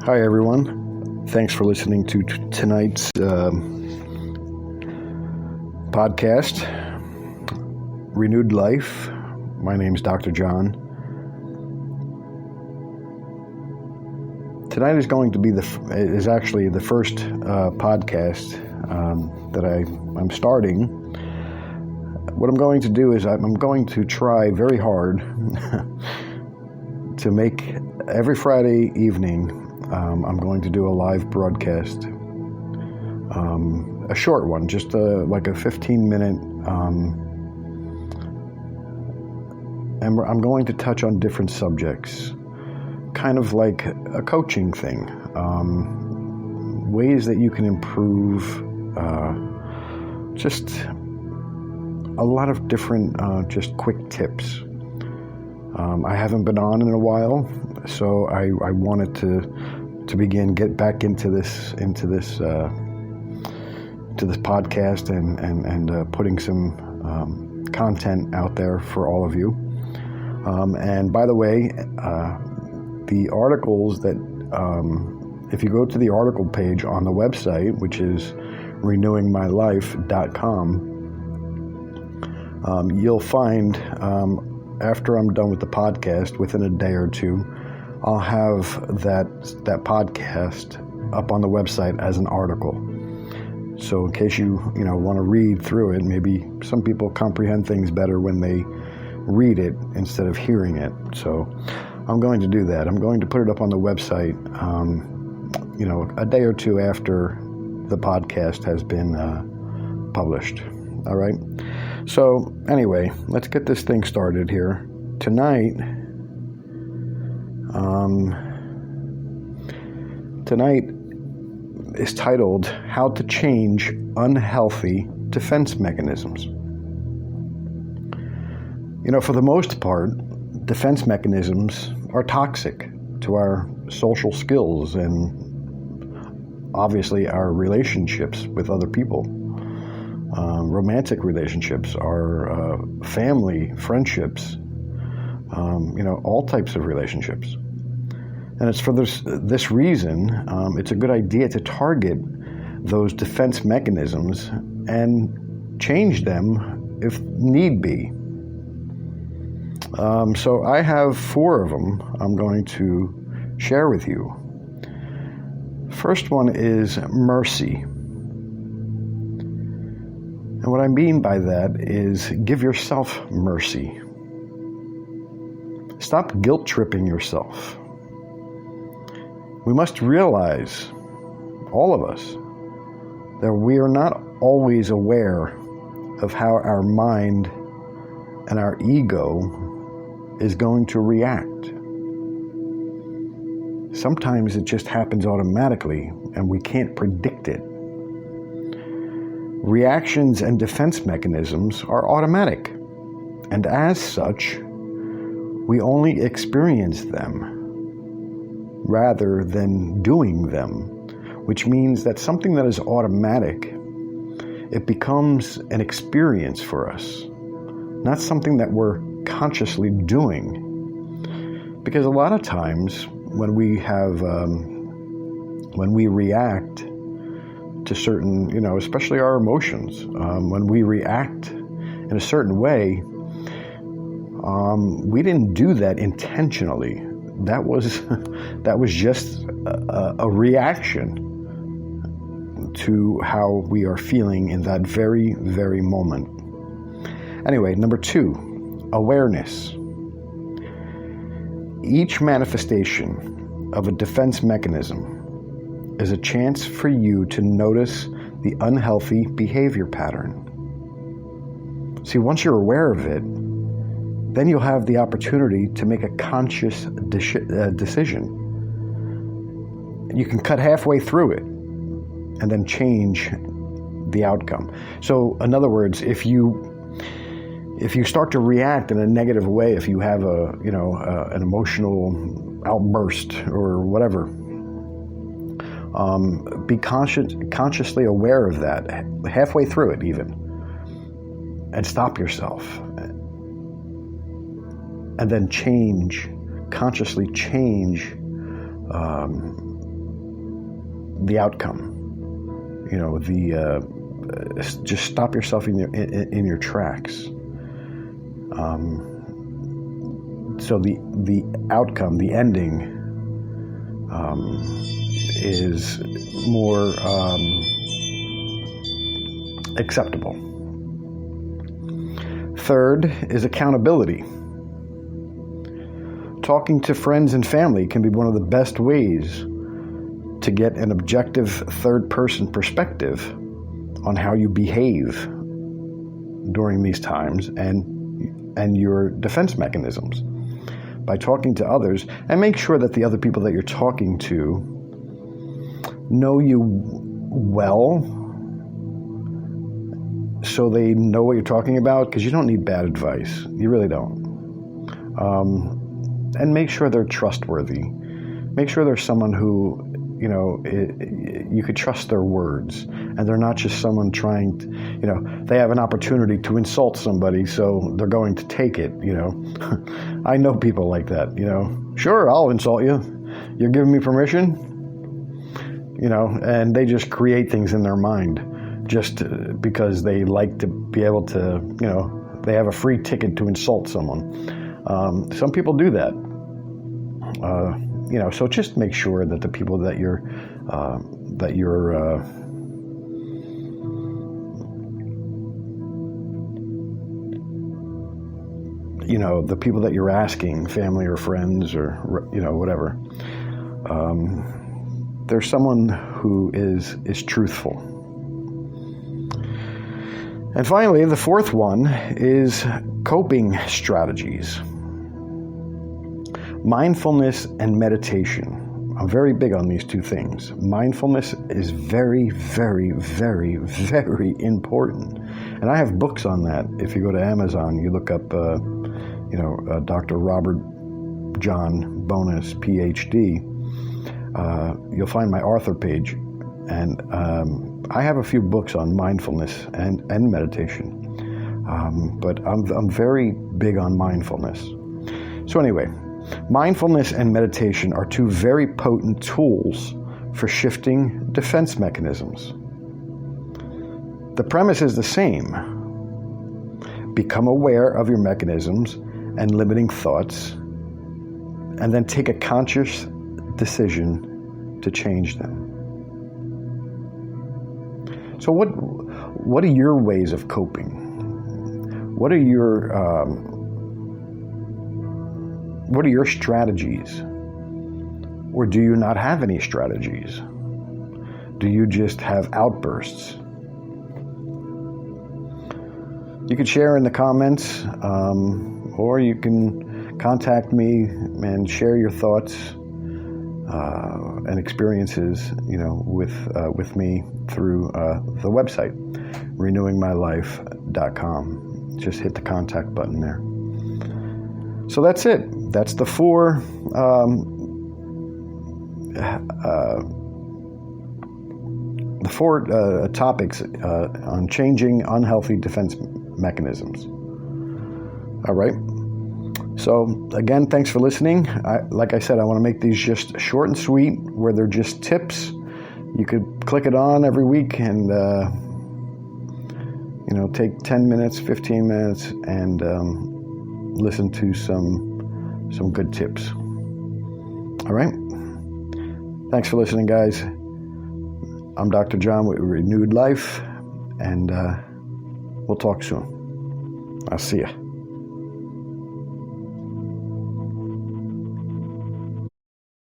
Hi, everyone. Thanks for listening to tonight's podcast, Renewed Life. My name's Dr. John. Tonight is going to be actually the first podcast that I'm starting. What I'm going to do is I'm going to try very hard to make every Friday evening. I'm going to do a live broadcast, a short one, just like a 15-minute, and I'm going to touch on different subjects, kind of like a coaching thing, ways that you can improve, just a lot of different, just quick tips. I haven't been on in a while, so I wanted to get back into this podcast and putting some content out there for all of you. And by the way, the articles that if you go to the article page on the website, which is renewingmylife.com, you'll find after I'm done with the podcast, within a day or two, I'll have that podcast up on the website as an article. So in case you want to read through it, maybe some people comprehend things better when they read it instead of hearing it. So I'm going to do that. I'm going to put it up on the website, a day or two after the podcast has been published. All right. So anyway, let's get this thing started here. Tonight is titled How to Change Unhealthy Defense Mechanisms. For the most part, defense mechanisms are toxic to our social skills and obviously our relationships with other people. Romantic relationships, our family, friendships, all types of relationships. And it's for this reason, it's a good idea to target those defense mechanisms and change them if need be. So I have 4 of them I'm going to share with you. First one is mercy. And what I mean by that is give yourself mercy. Stop guilt-tripping yourself. We must realize, all of us, that we are not always aware of how our mind and our ego is going to react. Sometimes it just happens automatically and we can't predict it. Reactions and defense mechanisms are automatic, and as such, we only experience them rather than doing them, which means that something that is automatic, it becomes an experience for us, not something that we're consciously doing. Because a lot of times when we react to certain, especially our emotions, when we react in a certain way, we didn't do that intentionally. That was just a reaction to how we are feeling in that very, very moment. Anyway, number 2, awareness. Each manifestation of a defense mechanism is a chance for you to notice the unhealthy behavior pattern. See, once you're aware of it, then you'll have the opportunity to make a conscious decision. You can cut halfway through it and then change the outcome. So, in other words, if you start to react in a negative way, if you have an emotional outburst or whatever, be consciously aware of that halfway through it even, and stop yourself. And then consciously change the outcome. Just stop yourself in your tracks. So the outcome, the ending, is more acceptable. Third is accountability. Talking to friends and family can be one of the best ways to get an objective third-person perspective on how you behave during these times and your defense mechanisms. By talking to others, and make sure that the other people that you're talking to know you well, so they know what you're talking about, because you don't need bad advice. You really don't. And make sure they're trustworthy. Make sure they're someone who, you could trust their words, and they're not just someone trying to, they have an opportunity to insult somebody, so they're going to take it, I know people like that, Sure, I'll insult you. You're giving me permission? And they just create things in their mind just because they like to be able to, they have a free ticket to insult someone. Some people do that. So just make sure that the people that you're the people that you're asking, family or friends or, whatever, there's someone who is truthful. And finally, the fourth one is coping strategies. Mindfulness and meditation. I'm very big on these two things. Mindfulness is very, very, very, very important. And I have books on that. If you go to Amazon, you look up, Dr. Robert John Bonus, PhD, you'll find my author page. And I have a few books on mindfulness and meditation. But I'm very big on mindfulness. So anyway, mindfulness and meditation are two very potent tools for shifting defense mechanisms. The premise is the same. Become aware of your mechanisms and limiting thoughts, and then take a conscious decision to change them. So what are your ways of coping? What are your strategies? Or do you not have any strategies? Do you just have outbursts? You can share in the comments, or you can contact me and share your thoughts and experiences, with me through the website, renewingmylife.com. Just hit the contact button there. So that's it. That's the four topics on changing unhealthy defense mechanisms. All right. So again, thanks for listening. Like I said, I want to make these just short and sweet, where they're just tips. You could click it on every week and take 10 minutes, 15 minutes, and listen to some good tips. All right. Thanks for listening, guys. I'm Dr. John with Renewed Life, and we'll talk soon. I'll see ya.